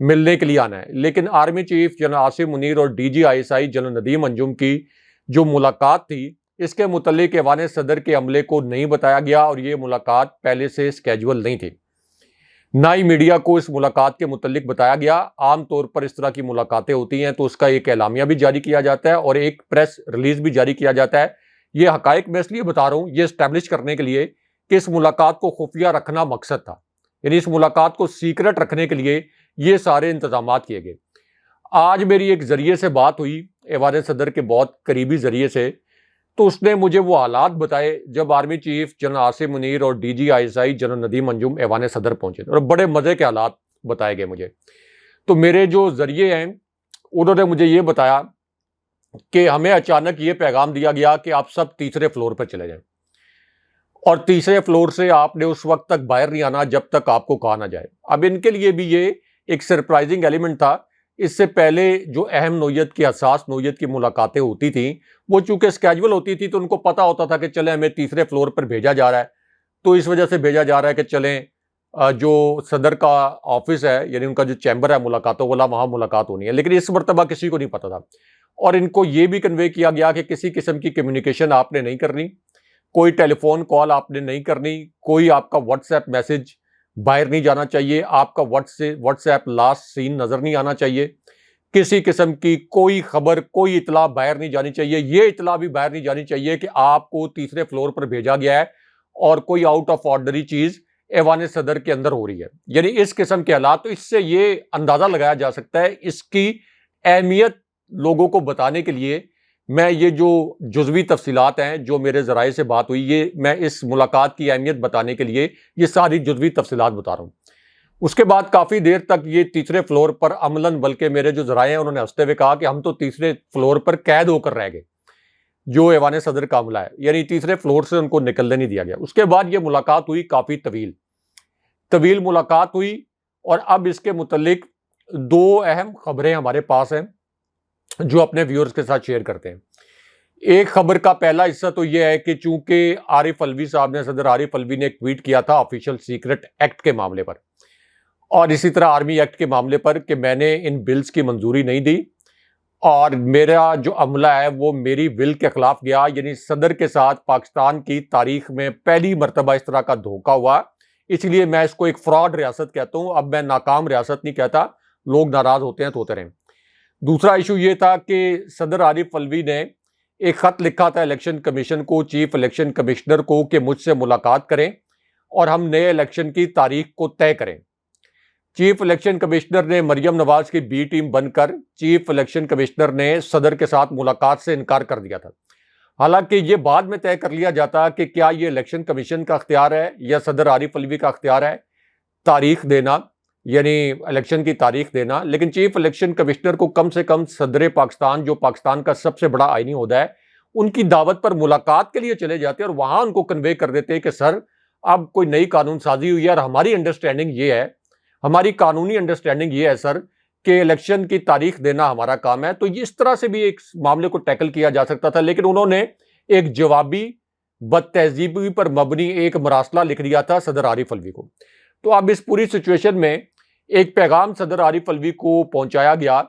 ملنے کے لیے آنا ہے، لیکن army chief general Asim Munir اور DG ISI general Nadeem Anjum کی جو ملاقات تھی اس کے متعلق ایوان صدر کے عملے کو نہیں بتایا گیا، اور یہ ملاقات پہلے سے اسکیجول نہیں تھی، نہ ہی میڈیا کو اس ملاقات کے متعلق بتایا گیا۔ عام طور پر اس طرح کی ملاقاتیں ہوتی ہیں تو اس کا ایک اعلامیہ بھی جاری کیا جاتا ہے اور ایک پریس ریلیز بھی جاری کیا جاتا ہے۔ یہ حقائق میں اس لیے بتا رہا ہوں، یہ اسٹیبلش کرنے کے لیے کہ اس ملاقات کو خفیہ رکھنا مقصد تھا، یعنی اس ملاقات کو سیکرٹ رکھنے کے لیے یہ سارے انتظامات کیے گئے۔ آج میری ایک ذریعے سے بات ہوئی، ایوان صدر کے بہت قریبی ذریعے سے، تو اس نے مجھے وہ حالات بتائے جب army chief general Asim Munir اور DG ISI جنرل ندیم انجم ایوان صدر پہنچے اور بڑے مزے کے حالات بتائے گئے مجھے۔ تو میرے جو ذریعے ہیں انہوں نے مجھے یہ بتایا کہ ہمیں اچانک یہ پیغام دیا گیا کہ آپ سب تیسرے فلور پر چلے جائیں، اور تیسرے فلور سے آپ نے اس وقت تک باہر نہیں آنا جب تک آپ کو کہا نہ جائے۔ اب ان کے لیے بھی یہ ایک سرپرائزنگ ایلیمنٹ تھا۔ اس سے پہلے جو اہم نوعیت کی، حساس نوعیت کی ملاقاتیں ہوتی تھیں وہ چونکہ اسکیجول ہوتی تھی تو ان کو پتا ہوتا تھا کہ چلیں ہمیں تیسرے فلور پر بھیجا جا رہا ہے، تو اس وجہ سے بھیجا جا رہا ہے کہ چلیں جو صدر کا آفس ہے، یعنی ان کا جو چیمبر ہے ملاقاتوں والا، وہاں ملاقات ہونی ہے۔ لیکن اس مرتبہ کسی کو نہیں پتا تھا، اور ان کو یہ بھی کنوے کیا گیا کہ کسی قسم کی کمیونیکیشن آپ نے نہیں کرنی، کوئی ٹیلی فون کال آپ نے نہیں کرنی، کوئی آپ کا واٹس ایپ میسج باہر نہیں جانا چاہیے، آپ کا واٹس ایپ لاسٹ سین نظر نہیں آنا چاہیے، کسی قسم کی کوئی خبر، کوئی اطلاع باہر نہیں جانی چاہیے۔ یہ اطلاع بھی باہر نہیں جانی چاہیے کہ آپ کو تیسرے فلور پر بھیجا گیا ہے اور کوئی آؤٹ آف آرڈنری چیز ایوان صدر کے اندر ہو رہی ہے، یعنی اس قسم کے حالات۔ تو اس سے یہ اندازہ لگایا جا سکتا ہے اس کی اہمیت لوگوں کو بتانے کے لیے میں یہ جو جزوی تفصیلات ہیں جو میرے ذرائع سے بات ہوئی، یہ میں اس ملاقات کی اہمیت بتانے کے لیے یہ ساری جزوی تفصیلات بتا رہا ہوں۔ اس کے بعد کافی دیر تک یہ تیسرے فلور پر عملاً، بلکہ میرے جو ذرائع ہیں انہوں نے ہنستے ہوئے کہا کہ ہم تو تیسرے فلور پر قید ہو کر رہ گئے، جو ایوان صدر کا عملہ ہے، یعنی تیسرے فلور سے ان کو نکلنے نہیں دیا گیا۔ اس کے بعد یہ ملاقات ہوئی، کافی طویل ملاقات ہوئی، اور اب اس کے متعلق دو اہم خبریں ہمارے پاس ہیں جو اپنے ویورز کے ساتھ شیئر کرتے ہیں۔ ایک خبر کا پہلا حصہ تو یہ ہے کہ چونکہ عارف الوی صاحب نے، صدر عارف الوی نے ایک ٹویٹ کیا تھا آفیشیل سیکرٹ ایکٹ کے معاملے پر، اور اسی طرح آرمی ایکٹ کے معاملے پر، کہ میں نے ان بلز کی منظوری نہیں دی اور میرا جو عملہ ہے وہ میری ول کے خلاف گیا، یعنی صدر کے ساتھ پاکستان کی تاریخ میں پہلی مرتبہ اس طرح کا دھوکہ ہوا، اس لیے میں اس کو ایک فراڈ ریاست کہتا ہوں۔ اب میں ناکام ریاست نہیں کہتا، لوگ ناراض ہوتے ہیں تو ہوتے رہیں۔ دوسرا ایشو یہ تھا کہ صدر عارف الوی نے ایک خط لکھا تھا الیکشن کمیشن کو، چیف الیکشن کمشنر کو، کہ مجھ سے ملاقات کریں اور ہم نئے الیکشن کی تاریخ کو طے کریں۔ چیف الیکشن کمشنر نے مریم نواز کی بی ٹیم بن کر چیف الیکشن کمشنر نے صدر کے ساتھ ملاقات سے انکار کر دیا تھا، حالانکہ یہ بعد میں طے کر لیا جاتا کہ کیا یہ الیکشن کمیشن کا اختیار ہے یا صدر عارف الوی کا اختیار ہے تاریخ دینا، یعنی الیکشن کی تاریخ دینا۔ لیکن چیف الیکشن کمشنر کو کم سے کم صدر پاکستان، جو پاکستان کا سب سے بڑا آئینی عہدہ ہے، ان کی دعوت پر ملاقات کے لیے چلے جاتے اور وہاں ان کو کنوے کر دیتے کہ سر اب کوئی نئی قانون سازی ہوئی ہے اور ہماری انڈرسٹینڈنگ یہ ہے، ہماری قانونی انڈرسٹینڈنگ یہ ہے سر کہ الیکشن کی تاریخ دینا ہمارا کام ہے۔ تو یہ اس طرح سے بھی ایک معاملے کو ٹیکل کیا جا سکتا تھا، لیکن انہوں نے ایک جوابی بد تہذیبی پر مبنی ایک مراسلہ لکھ دیا تھا صدر عارف الوی کو۔ تو اب اس پوری سچویشن میں ایک پیغام صدر عارف الوی کو پہنچایا گیا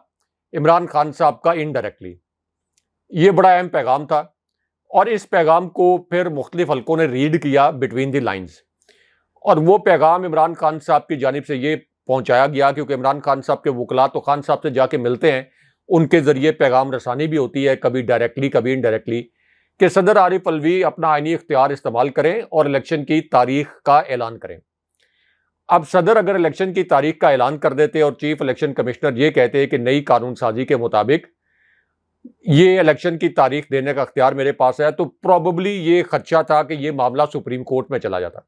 عمران خان صاحب کا انڈائریکٹلی۔ یہ بڑا اہم پیغام تھا، اور اس پیغام کو پھر مختلف حلقوں نے ریڈ کیا بٹوین دی لائنز، اور وہ پیغام عمران خان صاحب کی جانب سے یہ پہنچایا گیا، کیونکہ عمران خان صاحب کے وکلاء تو خان صاحب سے جا کے ملتے ہیں، ان کے ذریعے پیغام رسانی بھی ہوتی ہے، کبھی ڈائریکٹلی کبھی انڈائریکٹلی، کہ صدر عارف الوی اپنا آئینی اختیار استعمال کریں اور الیکشن کی تاریخ کا اعلان کریں۔ اب صدر اگر الیکشن کی تاریخ کا اعلان کر دیتے اور چیف الیکشن کمشنر یہ کہتے کہ نئی قانون سازی کے مطابق یہ الیکشن کی تاریخ دینے کا اختیار میرے پاس ہے، تو پروبیبلی یہ خدشہ تھا کہ یہ معاملہ سپریم کورٹ میں چلا جاتا،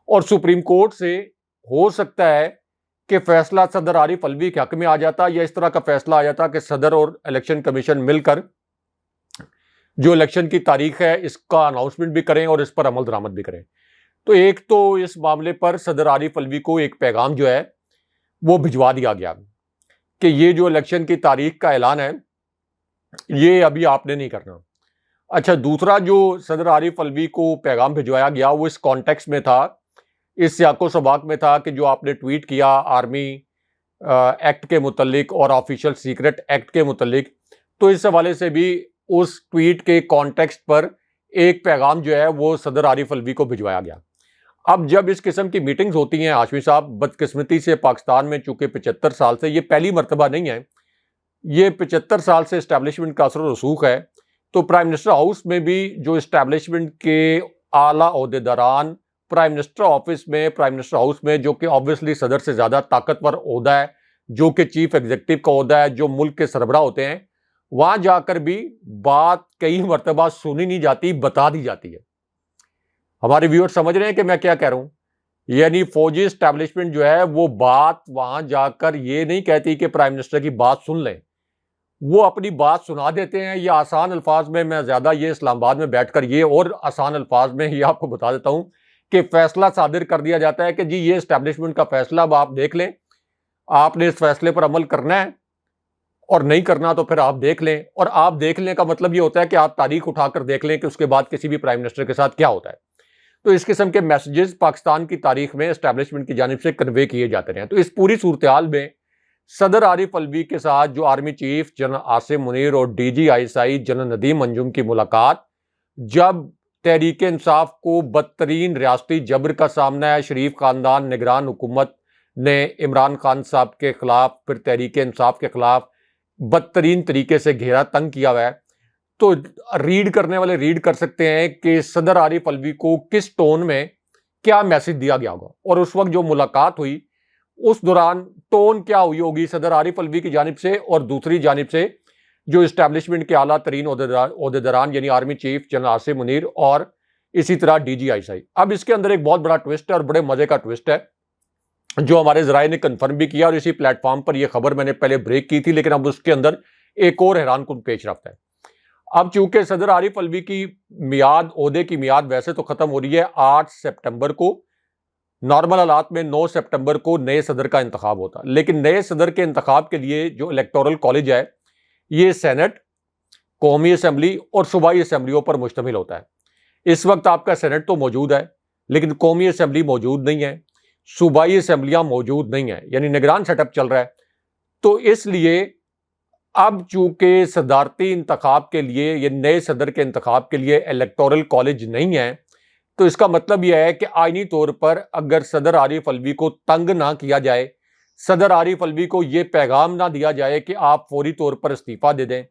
اور سپریم کورٹ سے ہو سکتا ہے کہ فیصلہ صدر عارف الوی کے حق میں آ جاتا، یا اس طرح کا فیصلہ آ جاتا کہ صدر اور الیکشن کمیشن مل کر جو الیکشن کی تاریخ ہے اس کا اناؤنسمنٹ بھی کریں اور اس پر عمل درآمد بھی کریں۔ تو ایک تو اس معاملے پر صدر عارف الوی کو ایک پیغام جو ہے وہ بھجوا دیا گیا کہ یہ جو الیکشن کی تاریخ کا اعلان ہے یہ ابھی آپ نے نہیں کرنا۔ اچھا، دوسرا جو صدر عارف الوی کو پیغام بھجوایا گیا وہ اس کانٹیکس میں تھا، اس سیاق و سباق میں تھا کہ جو آپ نے ٹویٹ کیا آرمی ایکٹ کے متعلق اور آفیشیل سیکرٹ ایکٹ کے متعلق، تو اس حوالے سے بھی اس ٹویٹ کے کانٹیکسٹ پر ایک پیغام جو ہے وہ صدر عارف الوی کو بھجوایا گیا۔ اب جب اس قسم کی میٹنگز ہوتی ہیں ہاشمی صاحب، بدقسمتی سے پاکستان میں چونکہ 75 سال سے یہ پہلی مرتبہ نہیں ہے، یہ 75 سال سے اسٹیبلشمنٹ کا اثر و رسوخ ہے، تو پرائم منسٹر ہاؤس میں بھی جو اسٹیبلشمنٹ کے اعلیٰ عہدیداران پرائم منسٹر آفس میں، پرائم منسٹر ہاؤس میں، جو کہ آبویسلی صدر سے زیادہ طاقتور عہدہ ہے، جو کہ چیف ایگزیکٹو کا عہدہ ہے، جو ملک کے سربراہ ہوتے ہیں، وہاں جا کر بھی بات کئی مرتبہ سنی نہیں جاتی، بتا دی جاتی ہے۔ ہمارے ویور سمجھ رہے ہیں کہ میں کیا کہہ رہا ہوں؟ یعنی فوجی اسٹیبلشمنٹ جو ہے وہ بات وہاں جا کر یہ نہیں کہتی کہ پرائم منسٹر کی بات سن لیں، وہ اپنی بات سنا دیتے ہیں، یا آسان الفاظ میں زیادہ یہ اسلام آباد میں بیٹھ کر یہ اور آسان الفاظ میں یہ آپ کو بتا دیتا ہوں کہ فیصلہ صادر کر دیا جاتا ہے کہ جی یہ اسٹیبلشمنٹ کا فیصلہ، اب آپ دیکھ لیں، آپ نے اس فیصلے پر عمل کرنا ہے اور نہیں کرنا تو پھر آپ دیکھ لیں۔ اور آپ دیکھ لیں کا مطلب یہ ہوتا ہے کہ آپ تاریخ اٹھا کر دیکھ لیں کہ اس کے بعد کسی بھی پرائم منسٹر کے ساتھ کیا ہوتا ہے۔ تو اس قسم کے میسیجز پاکستان کی تاریخ میں اسٹیبلشمنٹ کی جانب سے کنوے کیے جاتے رہے ہیں۔ تو اس پوری صورتحال میں صدر عارف الوی کے ساتھ جو army chief general Asim Munir اور D G I S I general Nadeem Anjum کی ملاقات، جب تحریک انصاف کو بدترین ریاستی جبر کا سامنا ہے، شریف خاندان نگران حکومت نے عمران خان صاحب کے خلاف، پھر تحریک انصاف کے خلاف بدترین طریقے سے گھیرا تنگ کیا ہوا ہے، تو ریڈ کرنے والے ریڈ کر سکتے ہیں کہ صدر عارف الوی کو کس ٹون میں کیا میسج دیا گیا ہوگا، اور اس وقت جو ملاقات ہوئی اس دوران ٹون کیا ہوئی ہوگی صدر عارف الوی کی جانب سے اور دوسری جانب سے جو اسٹیبلشمنٹ کے اعلیٰ ترین عہدیداران یعنی army chief general Asim Munir اور اسی طرح ڈی جی آئی ایس آئی۔ اب اس کے اندر ایک بہت بڑا ٹوسٹ ہے اور بڑے مزے کا ٹوسٹ ہے جو ہمارے ذرائع نے کنفرم بھی کیا، اور اسی پلیٹ فارم پر یہ خبر میں نے پہلے بریک کی تھی، لیکن اب اس کے اندر ایک اور حیران کن پیش رفت ہے۔ اب چونکہ صدر عارف الوی کی میعاد، عہدے کی میعاد ویسے تو ختم ہو رہی ہے 8 سپٹمبر کو، نارمل حالات میں 9 سپٹمبر کو نئے صدر کا انتخاب ہوتا، لیکن نئے صدر کے انتخاب کے لیے جو الیکٹورل کالج ہے یہ سینٹ، قومی اسمبلی اور صوبائی اسمبلیوں پر مشتمل ہوتا ہے۔ اس وقت آپ کا سینٹ تو موجود ہے لیکن قومی اسمبلی موجود نہیں ہے، صوبائی اسمبلیاں موجود نہیں ہیں، یعنی نگران سیٹ اپ چل رہا ہے۔ تو اس لیے اب چونکہ صدارتی انتخاب کے لیے یا نئے صدر کے انتخاب کے لیے الیکٹورل کالج نہیں ہے، تو اس کا مطلب یہ ہے کہ آئینی طور پر اگر صدر عارف الوی کو تنگ نہ کیا جائے، صدر عارف الوی کو یہ پیغام نہ دیا جائے کہ آپ فوری طور پر استعفیٰ دے دیں،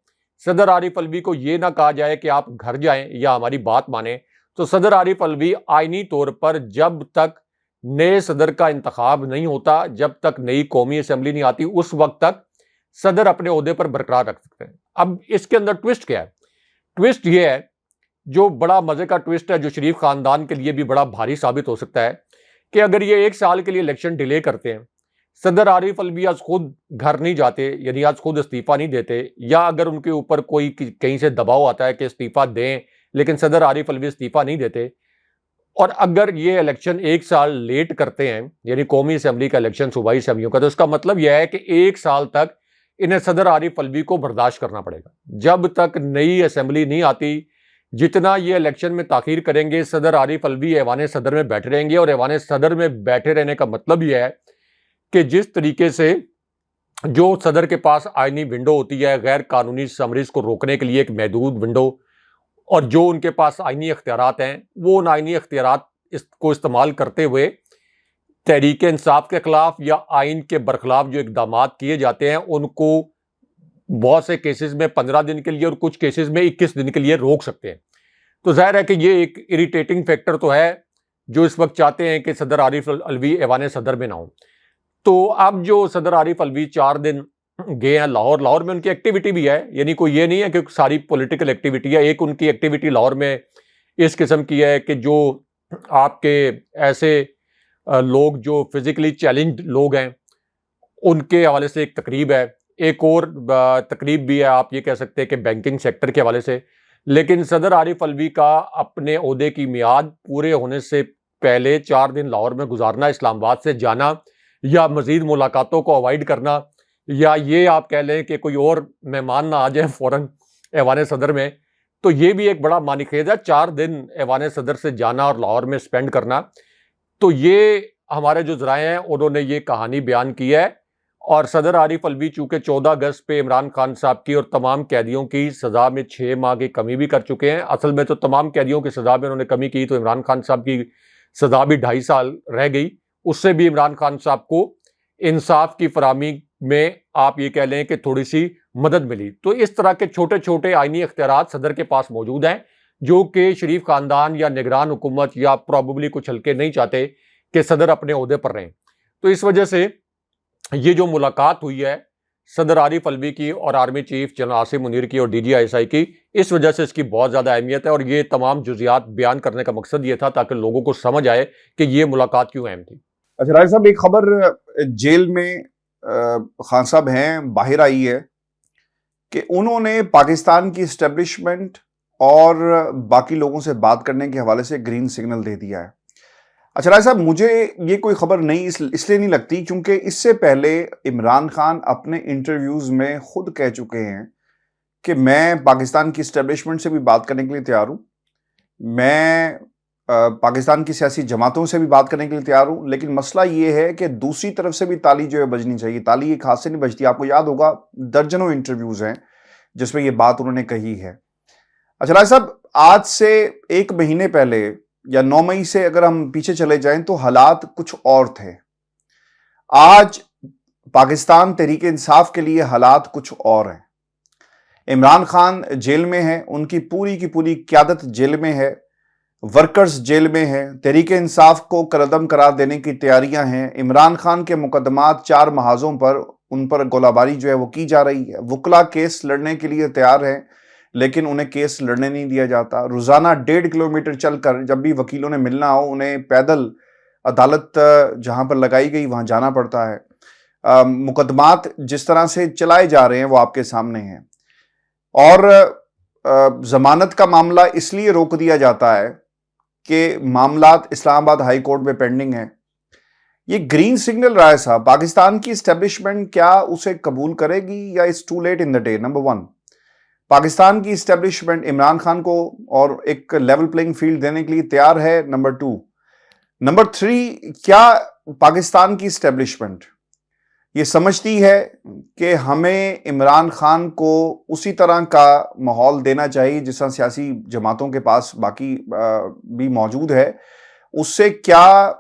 صدر عارف الوی کو یہ نہ کہا جائے کہ آپ گھر جائیں یا ہماری بات مانیں، تو صدر عارف الوی آئینی طور پر جب تک نئے صدر کا انتخاب نہیں ہوتا، جب تک نئی قومی اسمبلی نہیں آتی، اس وقت تک صدر اپنے عہدے پر برقرار رکھ سکتے ہیں۔ اب اس کے اندر ٹوسٹ کیا ہے؟ ٹوسٹ یہ ہے، جو بڑا مزے کا ٹوسٹ ہے، جو شریف خاندان کے لیے بھی بڑا بھاری ثابت ہو سکتا ہے، کہ اگر یہ 1 سال کے لیے الیکشن ڈیلے کرتے ہیں، صدر عارف الوی آج خود گھر نہیں جاتے، یعنی آج خود استعفیٰ نہیں دیتے، یا اگر ان کے اوپر کوئی کہیں سے دباؤ آتا ہے کہ استعفیٰ دیں لیکن صدر عارف الوی استعفیٰ نہیں دیتے، اور اگر یہ الیکشن 1 سال لیٹ کرتے ہیں، یعنی قومی اسمبلی کا الیکشن صوبائی اسمبلیوں کا، تو اس کا مطلب یہ ہے کہ 1 سال تک انہیں صدر عارف الوی کو برداشت کرنا پڑے گا۔ جب تک نئی اسمبلی نہیں آتی، جتنا یہ الیکشن میں تاخیر کریں گے، صدر عارف الوی ایوان صدر میں بیٹھے رہیں گے، اور ایوان صدر میں بیٹھے رہنے کا مطلب یہ ہے کہ جس طریقے سے جو صدر کے پاس آئینی ونڈو ہوتی ہے غیر قانونی سمریز کو روکنے کے لیے، ایک محدود ونڈو، اور جو ان کے پاس آئینی اختیارات ہیں، وہ ان آئینی اختیارات کو استعمال کرتے ہوئے تحریک انصاف کے خلاف یا آئین کے برخلاف جو اقدامات کیے جاتے ہیں ان کو بہت سے کیسز میں 15 دن کے لیے اور کچھ کیسز میں 21 دن کے لیے روک سکتے ہیں۔ تو ظاہر ہے کہ یہ ایک اریٹیٹنگ فیکٹر تو ہے جو اس وقت چاہتے ہیں کہ صدر عارف الوی ایوان صدر میں نہ ہوں۔ تو اب جو صدر عارف الوی 4 دن گئے ہیں لاہور میں ان کی ایکٹیویٹی بھی ہے، یعنی کوئی یہ نہیں ہے کہ ساری پولیٹیکل ایکٹیویٹی ہے، ایک ان کی ایکٹیویٹی لاہور میں اس قسم کی ہے کہ جو آپ کے ایسے لوگ جو فزیکلی چیلنجڈ لوگ ہیں ان کے حوالے سے ایک تقریب ہے، ایک اور تقریب بھی ہے، آپ یہ کہہ سکتے ہیں کہ بینکنگ سیکٹر کے حوالے سے۔ لیکن صدر عارف الوی کا اپنے عہدے کی میعاد پورے ہونے سے پہلے 4 دن لاہور میں گزارنا، اسلام آباد سے جانا یا مزید ملاقاتوں کو اوائڈ کرنا، یا یہ آپ کہہ لیں کہ کوئی اور مہمان نہ آ جائیں فوراً ایوان صدر میں، تو یہ بھی ایک بڑا معنی خیز ہے، 4 دن ایوان صدر سے جانا اور لاہور میں سپینڈ کرنا۔ تو یہ ہمارے جو ذرائع ہیں انہوں نے یہ کہانی بیان کی ہے، اور صدر عارف الوی چونکہ 14 اگست پہ عمران خان صاحب کی اور تمام قیدیوں کی سزا میں 6 ماہ کی کمی بھی کر چکے ہیں. اصل میں تو تمام قیدیوں کی سزا میں انہوں نے کمی کی تو عمران خان صاحب کی سزا بھی 2.5 سال رہ گئی. اس سے بھی عمران خان صاحب کو انصاف کی فراہمی میں آپ یہ کہہ لیں کہ تھوڑی سی مدد ملی. تو اس طرح کے چھوٹے چھوٹے آئینی اختیارات صدر کے پاس موجود ہیں جو کہ شریف خاندان یا نگران حکومت یا پروبیبلی کچھ حلقے نہیں چاہتے کہ صدر اپنے عہدے پر رہیں. تو اس وجہ سے یہ جو ملاقات ہوئی ہے صدر عارف الوی کی اور army chief general Asim Munir کی اور DGI کی، اس وجہ سے اس کی بہت زیادہ اہمیت ہے. اور یہ تمام جزیات بیان کرنے کا مقصد یہ تھا تاکہ لوگوں کو سمجھ آئے کہ یہ ملاقات کیوں اہم تھی. اچھا راجہ صاحب، ایک خبر جیل میں خان صاحب ہیں باہر آئی ہے کہ انہوں نے پاکستان کی اسٹیبلشمنٹ اور باقی لوگوں سے بات کرنے کے حوالے سے گرین سگنل دے دیا ہے. اچھا راجہ صاحب، مجھے یہ کوئی خبر نہیں اس لیے نہیں لگتی کیونکہ اس سے پہلے عمران خان اپنے انٹرویوز میں خود کہہ چکے ہیں کہ میں پاکستان کی اسٹیبلشمنٹ سے بھی بات کرنے کے لیے تیار ہوں، میں پاکستان کی سیاسی جماعتوں سے بھی بات کرنے کے لیے تیار ہوں، لیکن مسئلہ یہ ہے کہ دوسری طرف سے بھی تالی جو ہے بجنی چاہیے. تالی ایک ہاتھ سے نہیں بجتی. آپ کو یاد ہوگا درجنوں انٹرویوز ہیں جس میں یہ بات انہوں نے کہی ہے. اچھا راجہ صاحب، آج سے 1 مہینے پہلے یا 9 مئی سے اگر ہم پیچھے چلے جائیں تو حالات کچھ اور تھے. آج پاکستان تحریک انصاف کے لیے حالات کچھ اور ہیں. عمران خان جیل میں ہیں، ان کی پوری قیادت جیل میں ہے، ورکرز جیل میں ہیں، تحریک انصاف کو کالعدم قرار دینے کی تیاریاں ہیں. عمران خان کے مقدمات 4 محاذوں پر ان پر گولہ باری جو ہے وہ کی جا رہی ہے. وکلا کیس لڑنے کے لیے تیار ہیں لیکن انہیں کیس لڑنے نہیں دیا جاتا. روزانہ 1.5 کلومیٹر چل کر جب بھی وکیلوں نے ملنا ہو انہیں پیدل عدالت جہاں پر لگائی گئی وہاں جانا پڑتا ہے. مقدمات جس طرح سے چلائے جا رہے ہیں وہ آپ کے سامنے ہیں. اور ضمانت کا معاملہ اس لیے روک دیا جاتا ہے کہ معاملات اسلام آباد ہائی کورٹ میں پینڈنگ ہیں. یہ گرین سگنل رائے صاحب پاکستان کی اسٹیبلشمنٹ کیا اسے قبول کرے گی یا it's too late in the day? Number 1، Pakistan کی اسٹیبلشمنٹ عمران خان کو اور ایک لیول پلینگ فیلڈ دینے کے لیے تیار ہے. نمبر 2. نمبر 3، کیا پاکستان کی اسٹیبلشمنٹ یہ سمجھتی ہے کہ ہمیں عمران خان کو اسی طرح کا ماحول دینا چاہیے جس طرح سیاسی جماعتوں کے پاس باقی بھی موجود ہے؟ اس سے کیا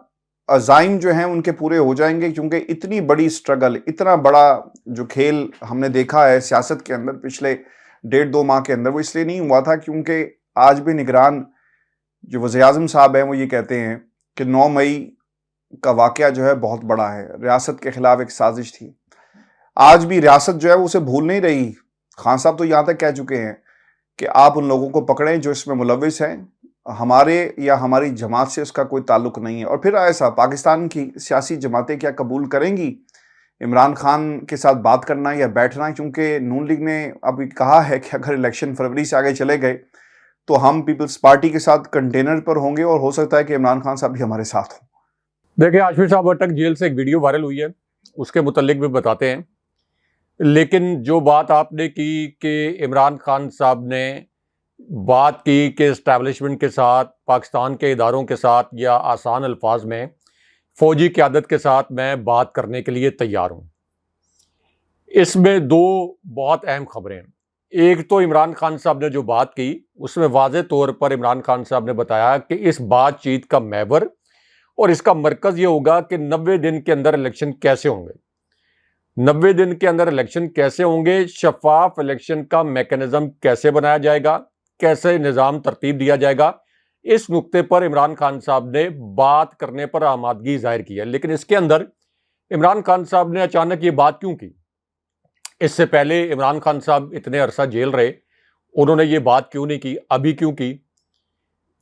عزائم جو ہیں ان کے پورے ہو جائیں گے؟ کیونکہ اتنی بڑی سٹرگل، اتنا بڑا جو کھیل ہم نے دیکھا ہے سیاست کے اندر پچھلے 1.5-2 ماہ کے اندر، وہ اس لیے نہیں ہوا تھا کیونکہ آج بھی نگران جو وزیر اعظم صاحب ہیں وہ یہ کہتے ہیں کہ 9 مئی کا واقعہ جو ہے بہت بڑا ہے، ریاست کے خلاف ایک سازش تھی. آج بھی ریاست جو ہے وہ اسے بھول نہیں رہی. خان صاحب تو یہاں تک کہہ چکے ہیں کہ آپ ان لوگوں کو پکڑیں جو اس میں ملوث ہیں، ہمارے یا ہماری جماعت سے اس کا کوئی تعلق نہیں ہے. اور پھر ایسا پاکستان کی سیاسی جماعتیں کیا قبول کریں گی عمران خان کے ساتھ بات کرنا یا بیٹھنا؟ کیونکہ نون لیگ نے اب کہا ہے کہ اگر الیکشن فروری سے آگے چلے گئے تو ہم پیپلز پارٹی کے ساتھ کنٹینر پر ہوں گے اور ہو سکتا ہے کہ عمران خان صاحب بھی ہمارے ساتھ ہوں. دیکھیں، ہاشمی صاحب اب تک جیل سے ایک ویڈیو وائرل ہوئی ہے، اس کے متعلق بھی بتاتے ہیں. لیکن جو بات آپ نے کی کہ عمران خان صاحب نے بات کی کہ اسٹیبلشمنٹ کے ساتھ، پاکستان کے اداروں کے ساتھ، یا آسان الفاظ میں فوجی قیادت کے ساتھ میں بات کرنے کے لیے تیار ہوں. اس میں 2 بہت اہم خبریں ہیں. ایک تو عمران خان صاحب نے جو بات کی اس میں واضح طور پر عمران خان صاحب نے بتایا کہ اس بات چیت کا محور اور اس کا مرکز یہ ہوگا کہ 90 دن کے اندر الیکشن کیسے ہوں گے. 90 دن کے اندر الیکشن کیسے ہوں گے، شفاف الیکشن کا میکانزم کیسے بنایا جائے گا، کیسے نظام ترتیب دیا جائے گا. اس نقطے پر عمران خان صاحب نے بات کرنے پر آمادگی ظاہر کی ہے. لیکن اس کے اندر عمران خان صاحب نے اچانک یہ بات کیوں کی؟ اس سے پہلے عمران خان صاحب اتنے عرصہ جیل رہے، انہوں نے یہ بات کیوں نہیں کی؟ ابھی کیوں کی؟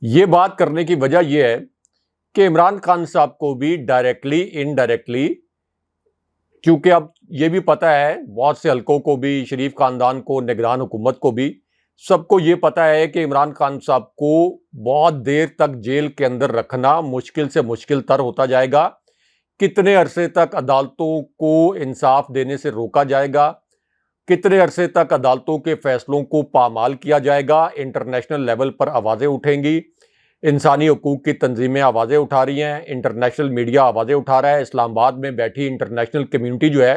یہ بات کرنے کی وجہ یہ ہے کہ عمران خان صاحب کو بھی ڈائریکٹلی انڈائریکٹلی، کیونکہ اب یہ بھی پتہ ہے بہت سے حلقوں کو بھی، شریف خاندان کو، نگران حکومت کو بھی، سب کو یہ پتہ ہے کہ عمران خان صاحب کو بہت دیر تک جیل کے اندر رکھنا مشکل سے مشکل تر ہوتا جائے گا. کتنے عرصے تک عدالتوں کو انصاف دینے سے روکا جائے گا، کتنے عرصے تک عدالتوں کے فیصلوں کو پامال کیا جائے گا. انٹرنیشنل لیول پر آوازیں اٹھیں گی، انسانی حقوق کی تنظیمیں آوازیں اٹھا رہی ہیں، انٹرنیشنل میڈیا آوازیں اٹھا رہا ہے. اسلام آباد میں بیٹھی انٹرنیشنل کمیونٹی جو ہے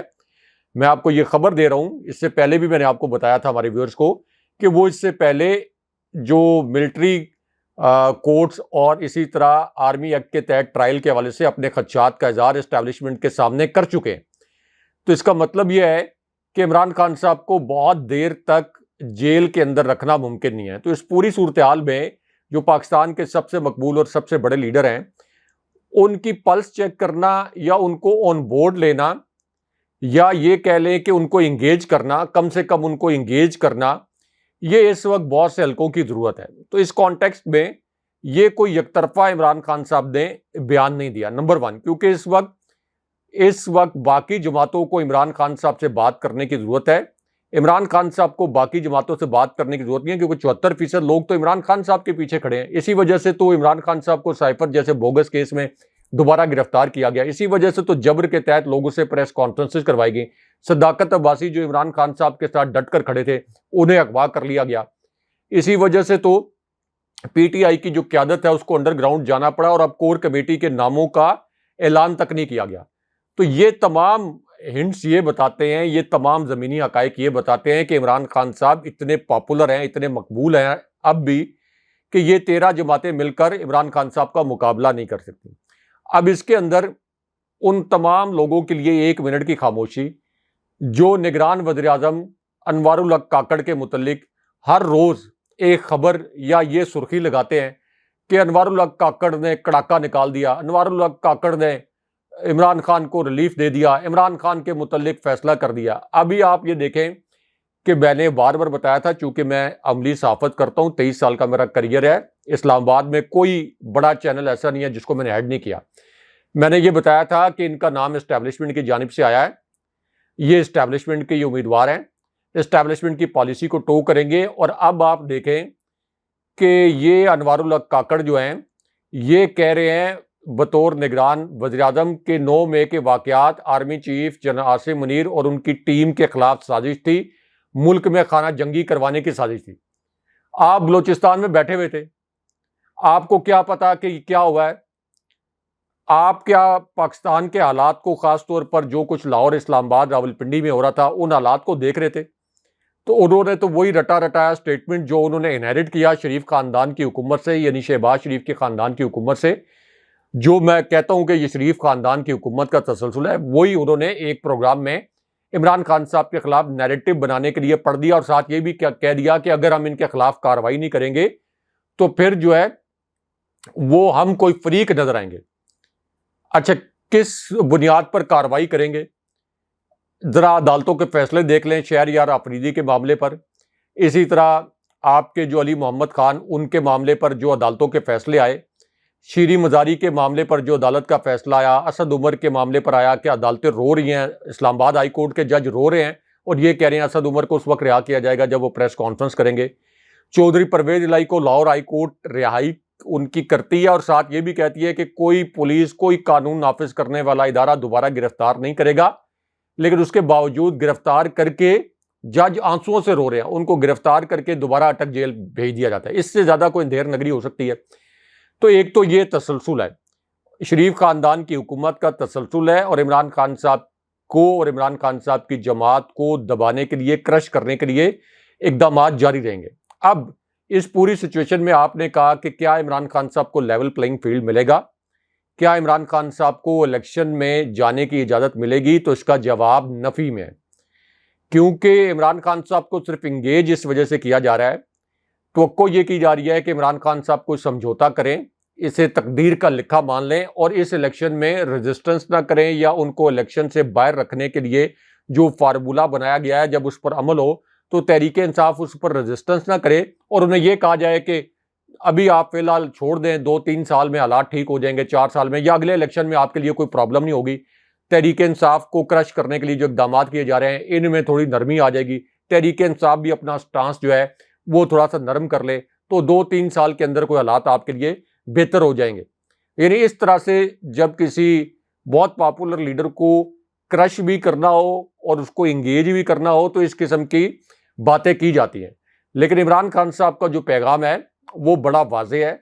میں آپ کو یہ خبر دے رہا ہوں، اس سے پہلے بھی میں نے آپ کو بتایا تھا ہمارے ویورز کو کہ وہ اس سے پہلے جو ملٹری کورٹس اور اسی طرح آرمی ایکٹ کے تحت ٹرائل کے حوالے سے اپنے خدشات کا اظہار اسٹیبلشمنٹ کے سامنے کر چکے ہیں. تو اس کا مطلب یہ ہے کہ عمران خان صاحب کو بہت دیر تک جیل کے اندر رکھنا ممکن نہیں ہے. تو اس پوری صورتحال میں جو پاکستان کے سب سے مقبول اور سب سے بڑے لیڈر ہیں، ان کی پلس چیک کرنا یا ان کو آن بورڈ لینا یا یہ کہہ لیں کہ ان کو انگیج کرنا، کم سے کم ان کو انگیج کرنا، یہ اس وقت بہت سے حلقوں کی ضرورت ہے. تو اس کانٹیکسٹ میں یہ کوئی یک طرفہ عمران خان صاحب نے بیان نہیں دیا، نمبر 1، کیونکہ اس وقت باقی جماعتوں کو عمران خان صاحب سے بات کرنے کی ضرورت ہے. عمران خان صاحب کو باقی جماعتوں سے بات کرنے کی ضرورت نہیں ہے، کیونکہ 74% لوگ تو عمران خان صاحب کے پیچھے کھڑے ہیں. اسی وجہ سے تو عمران خان صاحب کو سائفر جیسے بوگس کیس میں دوبارہ گرفتار کیا گیا. اسی وجہ سے تو جبر کے تحت لوگوں سے پریس کانفرنسز کروائی گئی. صداقت عباسی جو عمران خان صاحب کے ساتھ ڈٹ کر کھڑے تھے، انہیں اغوا کر لیا گیا. اسی وجہ سے تو پی ٹی آئی کی جو قیادت ہے اس کو انڈر گراؤنڈ جانا پڑا اور اب کور کمیٹی کے ناموں کا اعلان تک نہیں کیا گیا. تو یہ تمام ہنٹس یہ بتاتے ہیں، یہ تمام زمینی حقائق یہ بتاتے ہیں کہ عمران خان صاحب اتنے پاپولر ہیں، اتنے مقبول ہیں اب بھی، کہ یہ 13 جماعتیں مل کر عمران خان صاحب کا مقابلہ نہیں کر سکتی. اب اس کے اندر ان تمام لوگوں کے لیے 1 منٹ کی خاموشی جو نگران وزیر اعظم انوار الحق کاکڑ کے متعلق ہر روز ایک خبر یا یہ سرخی لگاتے ہیں کہ انوار الحق کاکڑ نے کڑاکا نکال دیا، انوار الحق کاکڑ نے عمران خان کو ریلیف دے دیا، عمران خان کے متعلق فیصلہ کر دیا. ابھی آپ یہ دیکھیں کہ میں نے بار بار بتایا تھا، چونکہ میں عملی صحافت کرتا ہوں، 23 سال کا میرا کریئر ہے اسلام آباد میں، کوئی بڑا چینل ایسا نہیں ہے جس کو میں نے ہیڈ نہیں کیا. میں نے یہ بتایا تھا کہ ان کا نام اسٹیبلشمنٹ کی جانب سے آیا ہے، یہ اسٹیبلشمنٹ کے یہ امیدوار ہیں، اسٹیبلشمنٹ کی پالیسی کو ٹو کریں گے. اور اب آپ دیکھیں کہ یہ انوار الحق کاکڑ جو ہیں یہ کہہ رہے ہیں بطور نگران وزیر اعظم کے 9 مئی کے واقعات army chief general Asim Munir اور ان کی ٹیم کے خلاف سازش تھی، ملک میں خانہ جنگی کروانے کی سازش تھی. آپ بلوچستان میں بیٹھے ہوئے تھے، آپ کو کیا پتا کہ کیا ہوا ہے؟ آپ کیا پاکستان کے حالات کو، خاص طور پر جو کچھ لاہور، اسلام آباد، راولپنڈی میں ہو رہا تھا، ان حالات کو دیکھ رہے تھے؟ تو انہوں نے تو وہی رٹا رٹایا سٹیٹمنٹ جو انہوں نے انہیرٹ کیا شریف خاندان کی حکومت سے، یعنی شہباز شریف کے خاندان کی حکومت سے، جو میں کہتا ہوں کہ یہ شریف خاندان کی حکومت کا تسلسل ہے، وہی انہوں نے ایک پروگرام میں عمران خان صاحب کے خلاف نیریٹو بنانے کے لیے پڑھ دیا، اور ساتھ یہ بھی کہہ دیا کہ اگر ہم ان کے خلاف کارروائی نہیں کریں گے تو پھر جو ہے وہ ہم کوئی فریق نظر آئیں گے. اچھا، کس بنیاد پر کارروائی کریں گے؟ ذرا عدالتوں کے فیصلے دیکھ لیں، شہریار آفریدی کے معاملے پر، اسی طرح آپ کے جو علی محمد خان ان کے معاملے پر جو عدالتوں کے فیصلے آئے، شیریں مزاری کے معاملے پر جو عدالت کا فیصلہ آیا، اسد عمر کے معاملے پر آیا کہ عدالتیں رو رہی ہیں، اسلام آباد ہائی کورٹ کے جج رو رہے ہیں اور یہ کہہ رہے ہیں اسد عمر کو اس وقت رہا کیا جائے گا جب وہ پریس کانفرنس کریں گے. چودھری پرویز الہی کو لاہور ہائی کورٹ رہائی ان کی کرتی ہے اور ساتھ یہ بھی کہتی ہے کہ کوئی پولیس، کوئی قانون نافذ کرنے والا ادارہ دوبارہ گرفتار نہیں کرے گا. لیکن اس کے باوجود گرفتار کر کے جج آنسوؤں سے رو رہے ہیں، ان کو گرفتار کر کے دوبارہ اٹک جیل بھیج دیا جاتا ہے. اس سے زیادہ کوئی اندھیر نگری ہو سکتی ہے؟ تو ایک تو یہ تسلسل ہے، شریف خاندان کی حکومت کا تسلسل ہے، اور عمران خان صاحب کو اور عمران خان صاحب کی جماعت کو دبانے کے لیے، کرش کرنے کے لیے اقدامات جاری رہیں گے. اب اس پوری سچویشن میں آپ نے کہا کہ کیا عمران خان صاحب کو لیول پلینگ فیلڈ ملے گا؟ کیا عمران خان صاحب کو الیکشن میں جانے کی اجازت ملے گی؟ تو اس کا جواب نفی میں ہے، کیونکہ عمران خان صاحب کو صرف انگیج اس وجہ سے کیا جا رہا ہے، توقع یہ کی جا رہی ہے کہ عمران خان صاحب کو سمجھوتا کریں، اسے تقدیر کا لکھا مان لیں اور اس الیکشن میں ریزسٹنس نہ کریں، یا ان کو الیکشن سے باہر رکھنے کے لیے جو فارمولہ بنایا گیا ہے جب اس پر عمل ہو تو تحریک انصاف اس پر ریزسٹنس نہ کرے، اور انہیں یہ کہا جائے کہ ابھی آپ فی الحال چھوڑ دیں، 2-3 سال میں حالات ٹھیک ہو جائیں گے، 4 سال میں یا اگلے الیکشن میں آپ کے لیے کوئی پرابلم نہیں ہوگی. تحریک انصاف کو کرش کرنے کے لیے جو اقدامات کیے جا رہے ہیں ان میں تھوڑی نرمی آ جائے گی، تحریک انصاف بھی اپنا سٹانس جو ہے وہ تھوڑا سا نرم کر لے تو 2-3 سال کے اندر کوئی حالات آپ کے لیے بہتر ہو جائیں گے. یعنی اس طرح سے جب کسی بہت پاپولر لیڈر کو کرش بھی کرنا ہو اور اس کو انگیج بھی کرنا ہو تو اس قسم کی باتیں کی جاتی ہیں. لیکن عمران خان صاحب کا جو پیغام ہے وہ بڑا واضح ہے،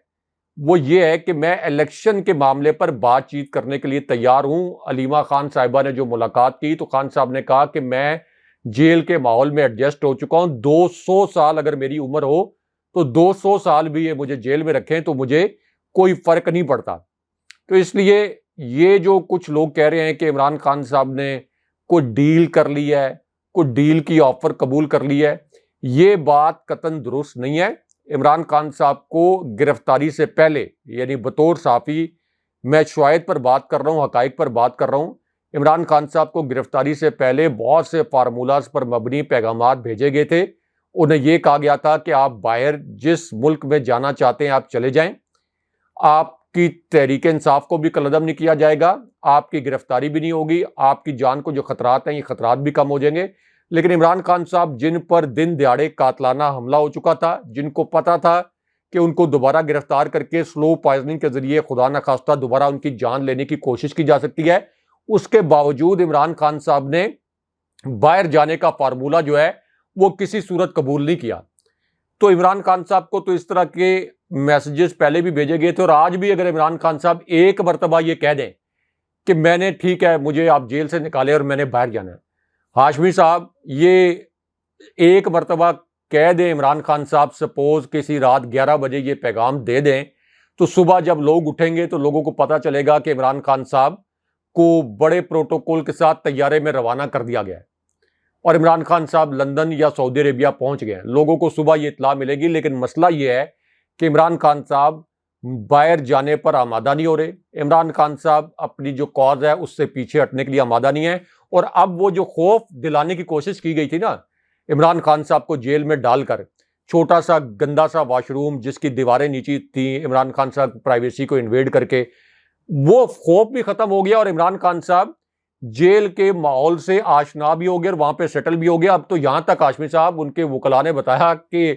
وہ یہ ہے کہ میں الیکشن کے معاملے پر بات چیت کرنے کے لیے تیار ہوں۔ علیمہ خان صاحبہ نے جو ملاقات کی تو خان صاحب نے کہا کہ میں جیل کے ماحول میں ایڈجسٹ ہو چکا ہوں، 200 سال اگر میری عمر ہو تو 200 سال بھی یہ مجھے جیل میں رکھیں تو مجھے کوئی فرق نہیں پڑتا۔ تو اس لیے یہ جو کچھ لوگ کہہ رہے ہیں کہ عمران خان صاحب نے کوئی ڈیل کر لی ہے، کوئی ڈیل کی آفر قبول کر لی ہے، یہ بات قطعاً درست نہیں ہے۔ عمران خان صاحب کو گرفتاری سے پہلے، یعنی بطور صحافی میں شواہد پر بات کر رہا ہوں، حقائق پر بات کر رہا ہوں، عمران خان صاحب کو گرفتاری سے پہلے بہت سے فارمولاز پر مبنی پیغامات بھیجے گئے تھے۔ انہیں یہ کہا گیا تھا کہ آپ باہر جس ملک میں جانا چاہتے ہیں آپ چلے جائیں، آپ کی تحریک انصاف کو بھی کالعدم نہیں کیا جائے گا، آپ کی گرفتاری بھی نہیں ہوگی، آپ کی جان کو جو خطرات ہیں یہ خطرات بھی کم ہو جائیں گے۔ لیکن عمران خان صاحب جن پر دن دیہڑے قاتلانہ حملہ ہو چکا تھا، جن کو پتا تھا کہ ان کو دوبارہ گرفتار کر کے سلو پوائزننگ کے ذریعے خدا نخواستہ دوبارہ ان کی جان لینے کی کوشش کی جا سکتی ہے، اس کے باوجود عمران خان صاحب نے باہر جانے کا فارمولہ جو ہے وہ کسی صورت قبول نہیں کیا۔ تو عمران خان صاحب کو تو اس طرح کے میسیجز پہلے بھی بھیجے گئے تھے، اور آج بھی اگر عمران خان صاحب ایک مرتبہ یہ کہہ دیں کہ میں نے ٹھیک ہے مجھے آپ جیل سے نکالے اور میں نے باہر جانا ہے، ہاشمی صاحب یہ ایک مرتبہ کہہ دیں عمران خان صاحب، سپوز کسی رات 11 بجے یہ پیغام دے دیں، تو صبح جب لوگ اٹھیں گے تو لوگوں کو پتہ چلے گا کہ عمران خان صاحب کو بڑے پروٹوکول کے ساتھ طیارے میں روانہ کر دیا گیا ہے اور عمران خان صاحب لندن یا سعودی عربیہ پہنچ گئے ہیں۔ لوگوں کو صبح یہ اطلاع ملے گی، لیکن مسئلہ یہ ہے کہ عمران خان صاحب باہر جانے پر آمادہ نہیں ہو رہے۔ عمران خان صاحب اپنی جو کاز ہے اس سے پیچھے ہٹنے کے لیے آمادہ نہیں ہے، اور اب وہ جو خوف دلانے کی کوشش کی گئی تھی نا عمران خان صاحب کو جیل میں ڈال کر، چھوٹا سا گندا سا واش روم جس کی دیواریں نیچی تھیں، عمران خان صاحب پرائیویسی کو انویڈ کر کے، وہ خوف بھی ختم ہو گیا اور عمران خان صاحب جیل کے ماحول سے آشنا بھی ہو گیا اور وہاں پہ سیٹل بھی ہو گیا۔ اب تو یہاں تک ہاشمی صاحب ان کے وکلاء نے بتایا کہ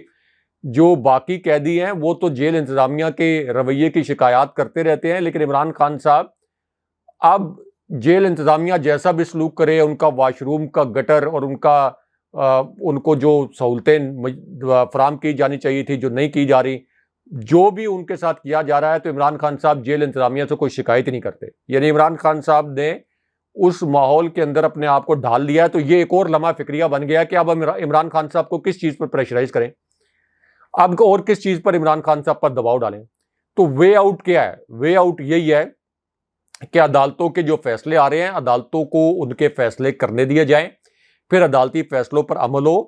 جو باقی قیدی ہیں وہ تو جیل انتظامیہ کے رویے کی شکایات کرتے رہتے ہیں، لیکن عمران خان صاحب اب جیل انتظامیہ جیسا بھی سلوک کرے، ان کا واش روم کا گٹر اور ان کو جو سہولتیں فراہم کی جانی چاہیے تھی جو نہیں کی جا رہی، جو بھی ان کے ساتھ کیا جا رہا ہے، تو عمران خان صاحب جیل انتظامیہ سے کوئی شکایت ہی نہیں کرتے۔ یعنی عمران خان صاحب نے اس ماحول کے اندر اپنے آپ کو ڈھال دیا ہے، تو یہ ایک اور لمحہ فکریہ بن گیا کہ اب عمران خان صاحب کو کس چیز پر پریشرائز کریں، اب اور کس چیز پر عمران خان صاحب پر دباؤ ڈالیں۔ تو وے آؤٹ کیا ہے؟ وے آؤٹ یہی ہے کہ عدالتوں کے جو فیصلے آ رہے ہیں، عدالتوں کو ان کے فیصلے کرنے دیے جائیں، پھر عدالتی فیصلوں پر عمل ہو۔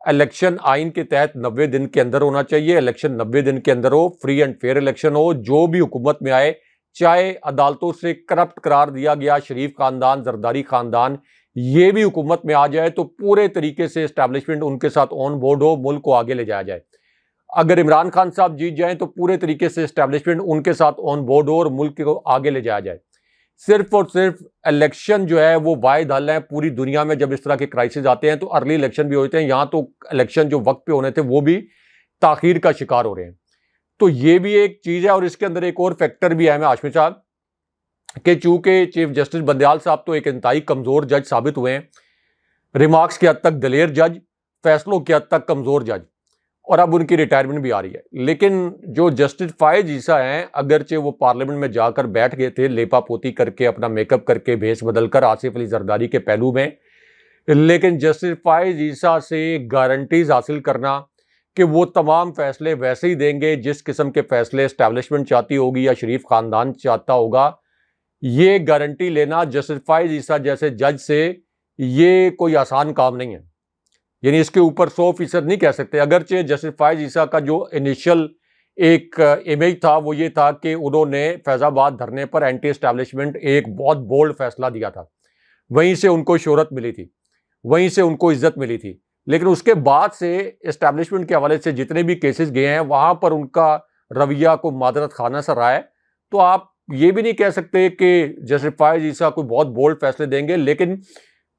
الیکشن آئین کے تحت 90 دن کے اندر ہونا چاہیے، الیکشن 90 دن کے اندر ہو، فری اینڈ فیئر الیکشن ہو، جو بھی حکومت میں آئے، چاہے عدالتوں سے کرپٹ قرار دیا گیا شریف خاندان، زرداری خاندان، یہ بھی حکومت میں آ جائے تو پورے طریقے سے اسٹیبلشمنٹ ان کے ساتھ آن بورڈ ہو، ملک کو آگے لے جایا جائے۔ اگر عمران خان صاحب جیت جائیں تو پورے طریقے سے اسٹیبلشمنٹ ان کے ساتھ آن بورڈ ہو اور ملک کو آگے لے جایا جائے۔ صرف اور صرف الیکشن جو ہے وہ واحد حل ہے۔ پوری دنیا میں جب اس طرح کے کرائسس آتے ہیں تو ارلی الیکشن بھی ہوتے ہیں، یہاں تو الیکشن جو وقت پہ ہونے تھے وہ بھی تاخیر کا شکار ہو رہے ہیں۔ تو یہ بھی ایک چیز ہے، اور اس کے اندر ایک اور فیکٹر بھی ہے ہاشمی صاحب، کہ چونکہ چیف جسٹس بندیال صاحب تو ایک انتہائی کمزور جج ثابت ہوئے ہیں، ریمارکس کی حد تک دلیر جج، فیصلوں کی حد تک کمزور جج، اور اب ان کی ریٹائرمنٹ بھی آ رہی ہے۔ لیکن جو جسٹس فائز عیسیٰ ہیں، اگرچہ وہ پارلیمنٹ میں جا کر بیٹھ گئے تھے لیپا پوتی کر کے، اپنا میک اپ کر کے، بھیس بدل کر آصف علی زرداری کے پہلو میں، لیکن جسٹس فائز عیسیٰ سے گارنٹیز حاصل کرنا کہ وہ تمام فیصلے ویسے ہی دیں گے جس قسم کے فیصلے اسٹیبلشمنٹ چاہتی ہوگی یا شریف خاندان چاہتا ہوگا، یہ گارنٹی لینا جسٹس فائز عیسیٰ جیسے جج سے یہ کوئی آسان کام نہیں ہے۔ یعنی اس کے اوپر 100% نہیں کہہ سکتے۔ اگرچہ جسٹس فائز عیسیٰ کا جو انیشل ایک امیج تھا وہ یہ تھا کہ انہوں نے فیض آباد دھرنے پر اینٹی اسٹیبلشمنٹ ایک بہت بولڈ فیصلہ دیا تھا، وہیں سے ان کو شہرت ملی تھی، وہیں سے ان کو عزت ملی تھی، لیکن اس کے بعد سے اسٹیبلشمنٹ کے حوالے سے جتنے بھی کیسز گئے ہیں وہاں پر ان کا رویہ کو معذرت خانہ سا رہا ہے۔ تو آپ یہ بھی نہیں کہہ سکتے کہ جسٹس فائز عیسیٰ کوئی بہت بولڈ فیصلے دیں گے، لیکن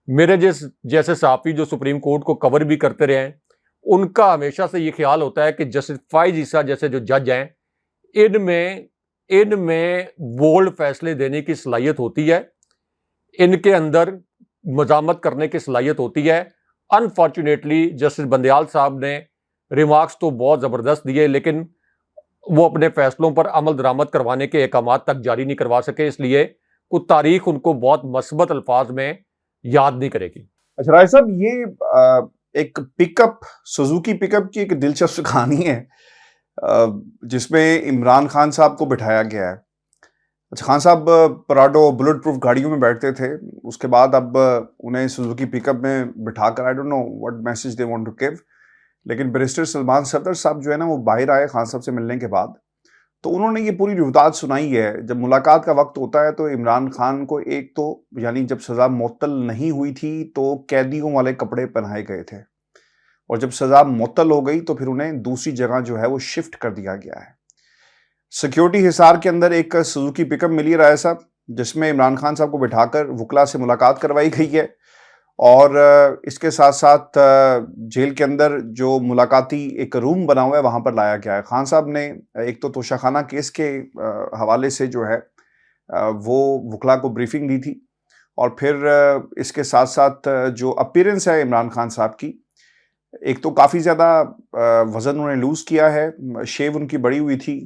میرے جیسے صحافی جو سپریم کورٹ کو کور بھی کرتے رہے ہیں، ان کا ہمیشہ سے یہ خیال ہوتا ہے کہ جسٹس فائز عیسیٰ جیسے جو جج ہیں، ان میں بولڈ فیصلے دینے کی صلاحیت ہوتی ہے، ان کے اندر مزاحمت کرنے کی صلاحیت ہوتی ہے۔ انفارچونیٹلی جسٹس بندیال صاحب نے ریمارکس تو بہت زبردست دیے، لیکن وہ اپنے فیصلوں پر عمل درآمد کروانے کے احکامات تک جاری نہیں کروا سکے، اس لیے کوئی تاریخ ان کو بہت مثبت الفاظ میں یاد نہیں کرے گی۔ اچھا راج صاحب، یہ ایک پک اپ، سوزوکی پک اپ کی ایک دلچسپ کہانی ہے جس میں عمران خان صاحب کو بٹھایا گیا ہے۔ اچھا، خان صاحب پراڈو بلٹ پروف گاڑیوں میں بیٹھتے تھے، اس کے بعد اب انہیں سوزوکی پک اپ میں بٹھا کر I don't know what message they want to give, لیکن بیرسٹر سلمان صدر صاحب جو ہے نا وہ باہر آئے خان صاحب سے ملنے کے بعد، تو انہوں نے یہ پوری روایت سنائی ہے۔ جب ملاقات کا وقت ہوتا ہے تو عمران خان کو ایک تو یعنی جب سزا معطل نہیں ہوئی تھی تو قیدیوں والے کپڑے پہنائے گئے تھے، اور جب سزا معطل ہو گئی تو پھر انہیں دوسری جگہ جو ہے وہ شفٹ کر دیا گیا ہے۔ سیکیورٹی حصار کے اندر ایک سوزوکی پک اپ ملی رائے صاحب، جس میں عمران خان صاحب کو بٹھا کر وکلا سے ملاقات کروائی گئی ہے، اور اس کے ساتھ ساتھ جیل کے اندر جو ملاقاتی ایک روم بنا ہوا ہے وہاں پر لایا گیا ہے۔ خان صاحب نے ایک تو توشہ خانہ کیس کے حوالے سے جو ہے وہ وکلا کو بریفنگ دی تھی، اور پھر اس کے ساتھ ساتھ جو اپیرنس ہے عمران خان صاحب کی، ایک تو کافی زیادہ وزن انہوں نے لوز کیا ہے، شیو ان کی بڑی ہوئی تھی،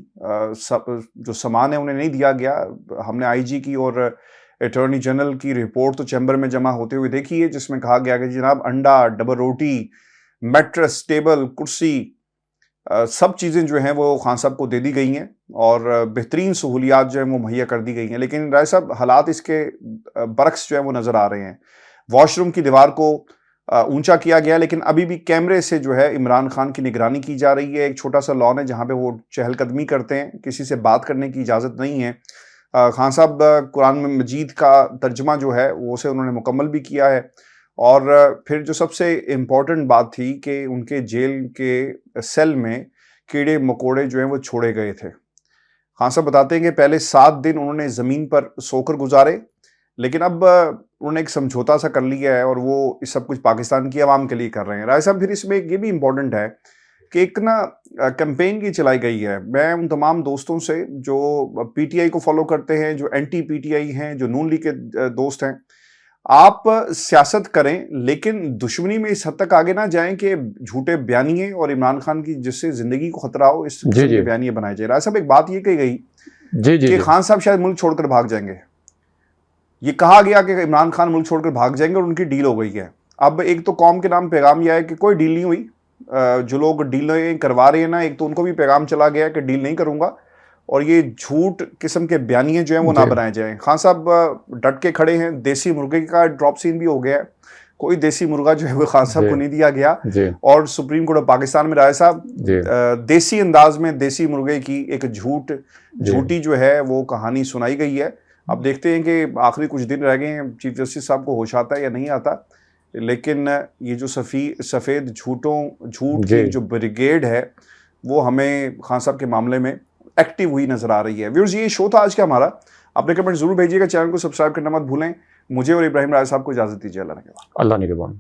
جو سامان ہے انہیں نہیں دیا گیا۔ ہم نے آئی جی کی اور اٹارنی جنرل کی رپورٹ تو چیمبر میں جمع ہوتے ہوئے دیکھی ہے، جس میں کہا گیا کہ جناب انڈا، ڈبل روٹی، میٹرس، ٹیبل، کرسی، سب چیزیں جو ہیں وہ خان صاحب کو دے دی گئی ہیں، اور بہترین سہولیات جو ہیں وہ مہیا کر دی گئی ہیں۔ لیکن رائے صاحب حالات اس کے برعکس جو ہیں وہ نظر آ رہے ہیں۔ واش روم کی دیوار کو اونچا کیا گیا، لیکن ابھی بھی کیمرے سے جو ہے عمران خان کی نگرانی کی جا رہی ہے۔ ایک چھوٹا سا لان ہے جہاں پہ وہ چہل قدمی کرتے ہیں، کسی سے بات کرنے کی اجازت نہیں ہے۔ خان صاحب قرآن مجید کا ترجمہ جو ہے وہ اسے انہوں نے مکمل بھی کیا ہے، اور پھر جو سب سے امپورٹنٹ بات تھی کہ ان کے جیل کے سیل میں کیڑے مکوڑے جو ہیں وہ چھوڑے گئے تھے۔ خان صاحب بتاتے ہیں کہ پہلے 7 دن انہوں نے زمین پر سو کر گزارے، لیکن اب انہوں نے ایک سمجھوتا سا کر لیا ہے، اور وہ اس سب کچھ پاکستان کی عوام کے لیے کر رہے ہیں۔ رائے صاحب، پھر اس میں یہ بھی امپورٹنٹ ہے کہ ایک کیمپین کی چلائی گئی ہے۔ میں ان تمام دوستوں سے جو پی ٹی آئی کو فالو کرتے ہیں، جو اینٹی پی ٹی آئی ہیں، جو نون لیگ کے دوست ہیں، آپ سیاست کریں لیکن دشمنی میں اس حد تک آگے نہ جائیں کہ جھوٹے بیانیے اور عمران خان کی جس سے زندگی کو خطرہ ہو اس قسم کے بیانیے بنائے جائے۔ رائے صاحب، ایک بات یہ کہی گئی کہ خان صاحب شاید ملک چھوڑ کر بھاگ جائیں گے۔ یہ کہا گیا کہ عمران خان ملک چھوڑ کر بھاگ جائیں گے، اور ان کی ڈیل ہو گئی ہے۔ اب ایک تو قوم کے نام پیغام یہ ہے کہ کوئی ڈیل نہیں ہوئی، جو لوگ ڈیلیں کروا رہے ہیں نا، ایک تو ان کو بھی پیغام چلا گیا کہ ڈیل نہیں کروں گا، اور یہ جھوٹ قسم کے بیانیے جو ہیں وہ نہ بنائے جائیں۔ خان صاحب ڈٹ کے کھڑے ہیں۔ دیسی مرغے کا ڈراپ سین بھی ہو گیا ہے، کوئی دیسی مرغا جو ہے وہ خان صاحب کو نہیں دیا گیا، اور سپریم کورٹ آف پاکستان میں رائے صاحب دیسی انداز میں دیسی مرغے کی ایک جھوٹی جو ہے وہ کہانی سنائی گئی ہے۔ اب دیکھتے ہیں کہ آخری کچھ دن رہ گئے ہیں، چیف جسٹس صاحب کو ہوش آتا ہے یا نہیں آتا، لیکن یہ جو سفید جھوٹ کی جو بریگیڈ ہے وہ ہمیں خان صاحب کے معاملے میں ایکٹیو ہوئی نظر آ رہی ہے۔ ویورز، یہ شو تھا آج کا ہمارا۔ اپنے کمنٹ ضرور بھیجیے گا، چینل کو سبسکرائب کرنا مت بھولیں۔ مجھے اور ابراہیم رائے صاحب کو اجازت دیجیے۔ اللہ نگہبان۔